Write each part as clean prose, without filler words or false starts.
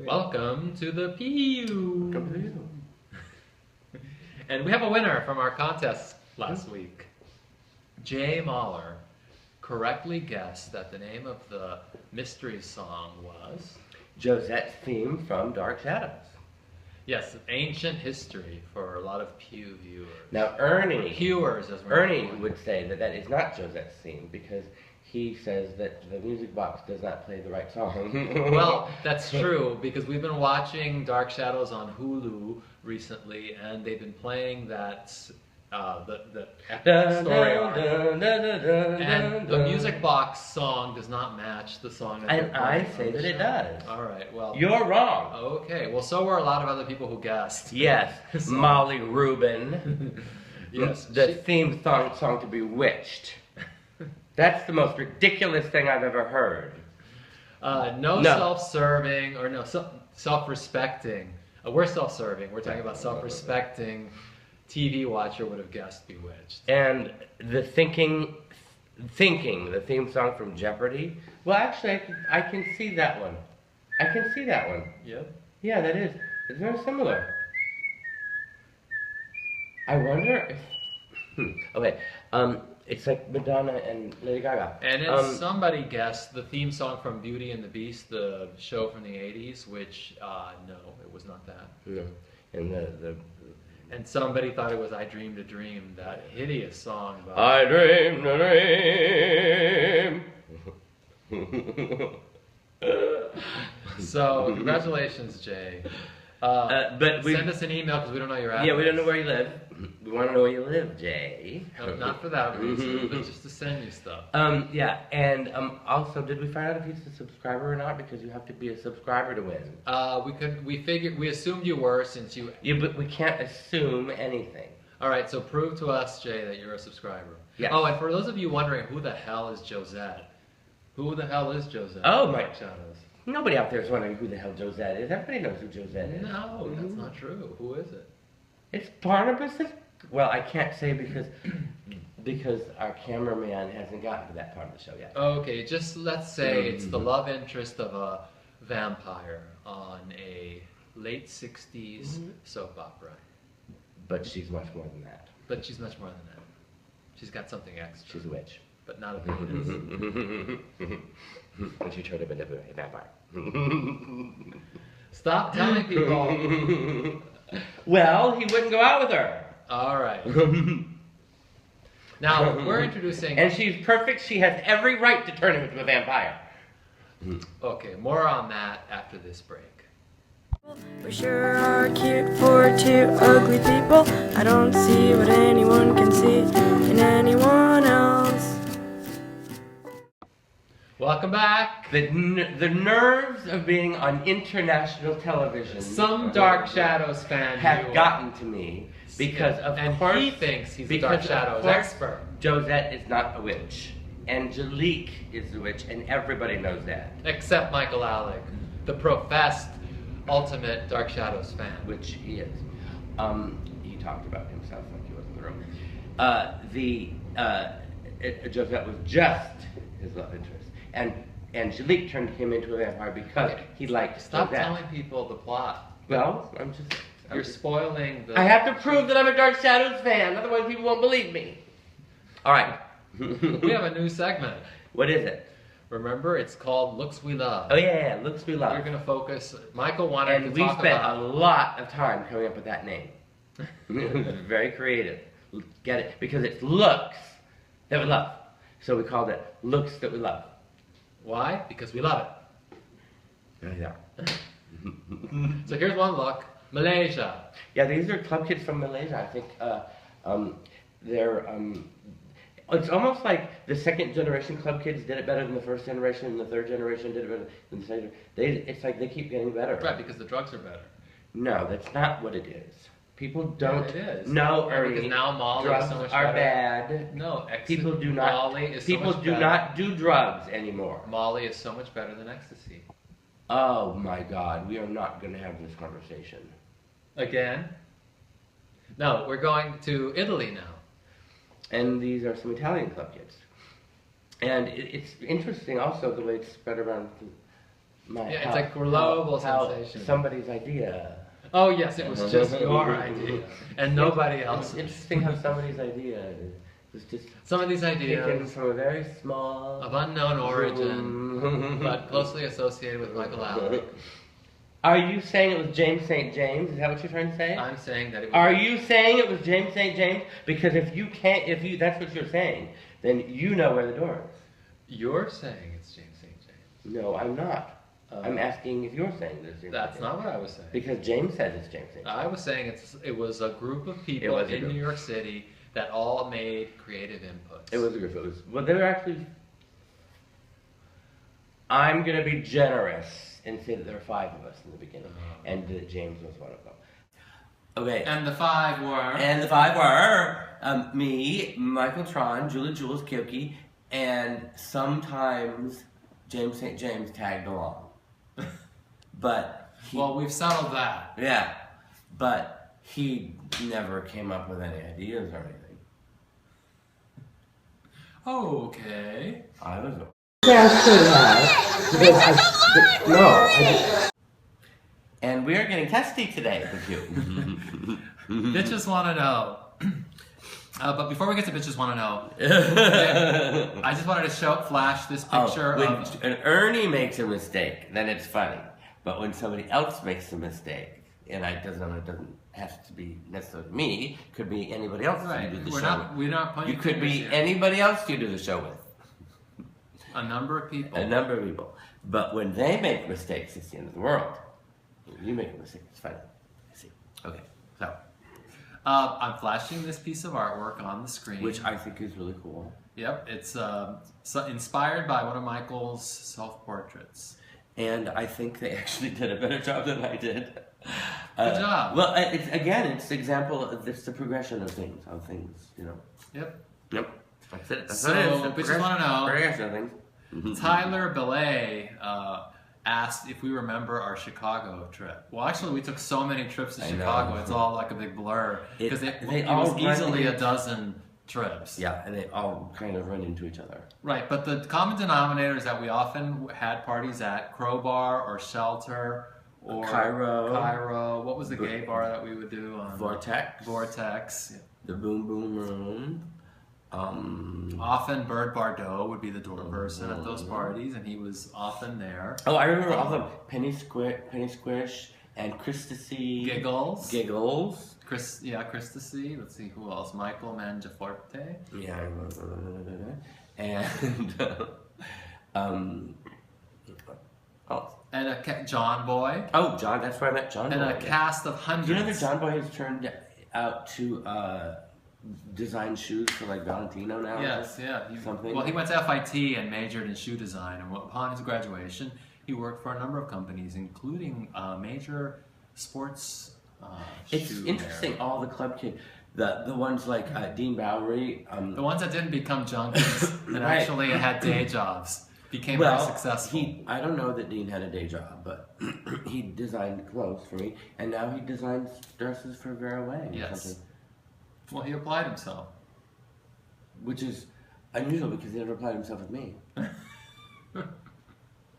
Welcome to the PU. Welcome to you. And we have a winner from our contest last week. Jay Mahler correctly guessed that the name of the mystery song was... Josette's theme from Dark Shadows. Yes, ancient history for a lot of Pew viewers. Now Ernie... Viewers, as we're Ernie calling. would say that that is not Josette's theme because he says that the music box does not play the right song. Well, that's true because we've been watching Dark Shadows on Hulu recently, and they've been playing that the epic story arc. And the music box song does not match the song. That And they're I playing say on the that it show. does. All right. Well, You're wrong. okay. Well, so were a lot of other people who guessed. Yes, So- Molly Rubin. Yes. The theme song to Bewitched. That's the most ridiculous thing I've ever heard. No No. self-serving or no self-respecting. We're self-serving. We're talking about self-respecting. TV watcher would have guessed Bewitched. And the thinking, the theme song from Jeopardy. Well, actually, I can see that one. I can see that one. Yep. Yeah, that is. It's very similar. I wonder if. Okay. It's like Madonna and Lady Gaga. And then somebody guessed the theme song from Beauty and the Beast, the show from the 80s, which, no, it was not that. No. And the And somebody thought it was I Dreamed a Dream, that hideous song. About I dreamed a dream. So, congratulations, Jay. But send us an email because we don't know your address. Yeah, we don't know where you live. We want to know where you live, Jay. No, not for that reason, but just to send you stuff. Yeah, and also, did we find out if he's a subscriber or not? Because you have to be a subscriber to win. We assumed you were since you... Yeah, but we can't assume anything. All right, so prove to us, Jay, that you're a subscriber. Yes. Oh, and for those of you wondering, who the hell is Josette? Who the hell is Josette? Oh, my... Dark Shadows. Nobody out there is wondering who the hell Josette is. Everybody knows who Josette is. No, that's not true. Who is it? It's Barnabas. Well, I can't say because our cameraman hasn't gotten to that part of the show yet. Okay, just let's say it's the love interest of a vampire on a late 60s soap opera. But she's much more than that. But she's much more than that. She's got something extra. She's a witch. But not a penis. And she turned him into a vampire. Stop telling people. Well, he wouldn't go out with her. All right. Now, we're introducing... And she's perfect. She has every right to turn him into a vampire. Okay, more on that after this break. We sure are cute for two ugly people. I don't see what anyone can see in anyone else. Welcome back. The nerves of being on international television. Some Dark Shadows fan have knew gotten to me because of and course he thinks he's a because Dark of Shadows course expert. Josette is not a witch. Angelique is the witch, and everybody knows that. Except Michael Alig, the professed ultimate Dark Shadows fan. Which he is. He talked about himself like he was in the room. Josette was just his love interest. And Angelique turned him into a vampire because he liked Stop Josette. telling people the plot. Well, You're spoiling the... I have to prove that I'm a Dark Shadows fan, otherwise people won't believe me. All right. We have a new segment. What is it? Remember, it's called Looks We Love. Oh yeah, Looks We Love. We're going to focus... Michael wanted And to we talk spent about... a lot of time coming up with that name. It was very creative. Get it? Because it's looks that we love. So we called it Looks That We Love. Why? Because we love Oh, yeah. it. So here's one look. Malaysia. Yeah, these are club kids from Malaysia. I think they're... it's almost like the second generation club kids did it better than the first generation, and the third generation did it better than the second. It's like they keep getting better. Right, because the drugs are better. No, that's not what it is. People don't Yeah, it is. know, Yeah, Ernie. because now Molly is drugs so much are better. bad. No, People do not. Molly is so People much do better. not do drugs anymore. Molly is so much better than ecstasy. Oh my God, we are not going to have this conversation. Again? No, we're going to Italy now. And these are some Italian club kids. And it's interesting also the way it's spread around Yeah, it's a global sensation. Somebody's idea. Oh yes, it was just your idea and nobody else's. It's interesting how somebody's idea was just some of these taken ideas from a very small of unknown origin, but closely associated with Michael Alec. Are you saying it was James St. James? Is that what you're trying to say? I'm saying that it was. Are you saying it was James St. James? Because if that's what you're saying, then you know where the door is. You're saying it's James St. James. No, I'm not. I'm asking if you're saying this. That's not what I was saying. Because James says it's James St. James. I was saying it was a group of people in New York City that all made creative inputs. It was a group. Well, they were actually. I'm going to be generous and say that there were 5 of us in the beginning, and that James was one of them. Okay. And the 5 were? And the 5 were me, Michael Tron, Julie Jules Kilke, and sometimes James St. James tagged along. But well, we've settled that. Yeah, but he never came up with any ideas or anything. Okay. I was. Yeah, I could have. No. And we are getting testy today with you. Bitches want to know. But before we get to bitches want to know, I just wanted to flash this picture. When Ernie makes a mistake, then it's funny. But when somebody else makes a mistake, and it doesn't have to be necessarily me, could be anybody else you do the show with. We're not pointing You could be anybody else you do the show with. A number of people. A number of people. But when they make mistakes, it's the end of the world. When you make a mistake, it's funny. I see. Okay, so. I'm flashing this piece of artwork on the screen. Which I think is really cool. Yep, it's inspired by one of Michael's self-portraits. And I think they actually did a better job than I did. Good job. Well, it's the example of the progression of things, you know. Yep. That's it. So, bitches want to know. Progression of things. Tyler Belay asked if we remember our Chicago trip. Well, actually, we took so many trips to Chicago, it's all like a big blur. Because it was easily a dozen trips. Yeah, and they all kind of run into each other. Right, but the common denominator is that we often had parties at Crowbar or Shelter or Cairo. What was the gay bar that we would do? Vortex. Yeah. The Boom Boom Room. Often Bird Bardot would be the door person at those parties, and he was often there. Oh, I remember all of them. Penny Squish, and Christasy. Giggles. Christasy. Let's see who else. Michael Mangiaforte. Yeah, I remember that. And John Boy. Oh, John. That's where I met John Boy. And a cast of hundreds. Do you know that John Boy has turned out to design shoes for like Valentino now? Yes, yeah. Something. Well, he went to FIT and majored in shoe design, and upon his graduation, he worked for a number of companies, including major sports. It's interesting. All the club kids, the ones like Dean Bowery, the ones that didn't become junkies and actually had day jobs, became very successful. I don't know that Dean had a day job, but he designed clothes for me, and now he designs dresses for Vera Wang. Yes. Well, he applied himself. Which is unusual because he never applied himself with me.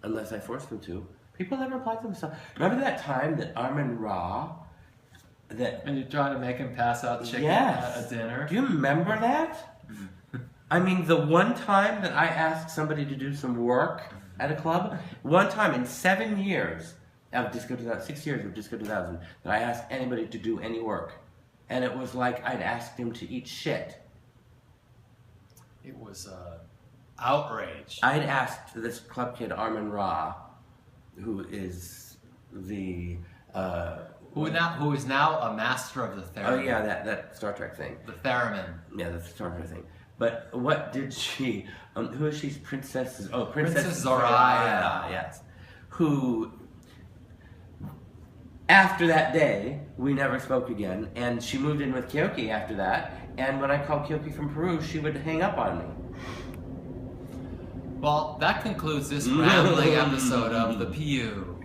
Unless I forced him to. People never applied themselves. Remember that time that Armin Ra... And you're trying to make him pass out chicken at a dinner? Do you remember that? I mean, the one time that I asked somebody to do some work at a club, one time in 7 years of Disco 2000, 6 years of Disco 2000, that I asked anybody to do any work. And it was like I'd asked him to eat shit. It was outrage. I'd asked this club kid, Armin Ra, who is the... Who is now a master of the theremin. Oh yeah, that Star Trek thing. The theremin. Yeah, the Star Trek thing. But what did she... who is she? Princess Zoraya. Yes. Who... After that day, we never spoke again, and she moved in with Kyoki after that, and when I called Kyoki from Peru, she would hang up on me. Well, that concludes this rambling episode of The PU.